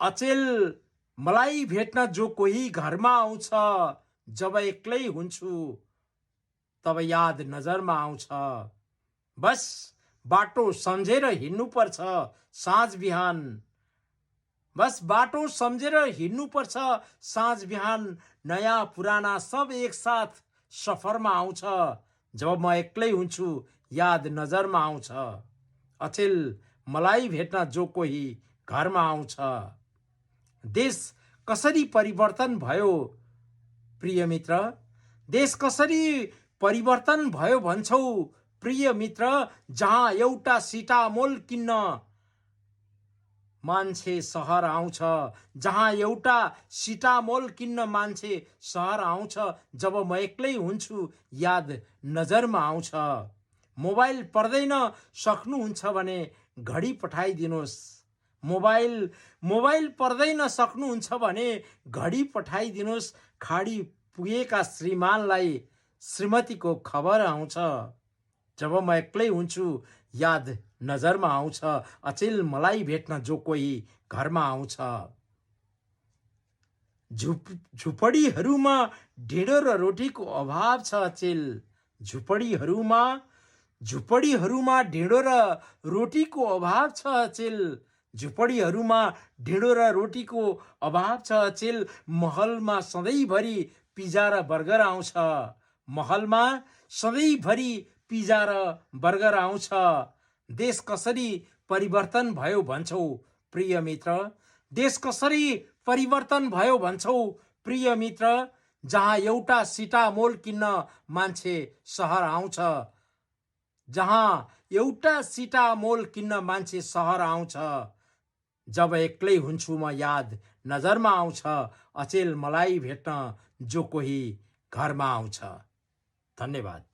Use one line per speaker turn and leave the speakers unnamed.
अचेल मलाई भेट्न जो कोही घरमा आउँछ, जब एक्लै हुन्छु तब याद नजरमा आउँछ। बस बाटो सम्झेर हिँड्नुपर्छ साँझ बिहान, बस बाटो सम्झेर हिँड्नुपर्छ साँझ बिहान। नयाँ पुराना सब एकसाथ सफरमा आउँछ, जब म एक्लै हुन्छु याद नजरमा आउँछ। अचेल मलाई भेट्न जो कोही घरमा आउँछ। देश कसरी परिवर्तन भयो प्रिय मित्र, देश कसरी परिवर्तन भयो भन्छौ प्रिय मित्र। जहाँ एउटा सिटामोल किन्न मान्छे सहर आउँछ, जहाँ एउटा सिटामोल किन्न मान्छे सहर आउँछ, जब म एक्लै हुन्छु याद नजरमा आउँछ। मोबाइल पर्दैन सक्नुहुन्छ भने घडी पठाइदिनुहोस्, मोबाइल पर्दैन सक्नुहुन्छ भने घडी पठाइदिनुहोस्। खाडी पुगेका श्रीमानलाई श्रीमतीको खबर आउँछ, जब म एक्लै हुन्छु याद नजरमा आउँछ। अचेल मलाई भेट्न जो कोही घरमा आउँछ। झुपडीहरूमा ढिँडो र रोटीको अभाव छ अचेल, झुपडीहरूमा ढिँडो र रोटीको अभाव छ अचेल, झुपडीहरूमा ढिँडो र रोटीको अभाव छ अचेल। महलमा सधैँभरि पिज्जा र बर्गर आउँछ, महलमा सधैँभरि पिज्जा र बर्गर आउँछ। देश कसरी परिवर्तन भयो भन्छौ प्रिय मित्र, देश कसरी परिवर्तन भयो भन्छौ प्रिय मित्र। जहाँ एउटा सिटामोल किन्न मान्छे सहर आउँछ, जहाँ एउटा सिटामोल किन्न मान्छे सहर आउँछ, जब एक्लै हुन्छु म याद नजरमा आउँछ। अचेल मलाई भेट्न जो कोही घरमा आउँछ। धन्यवाद।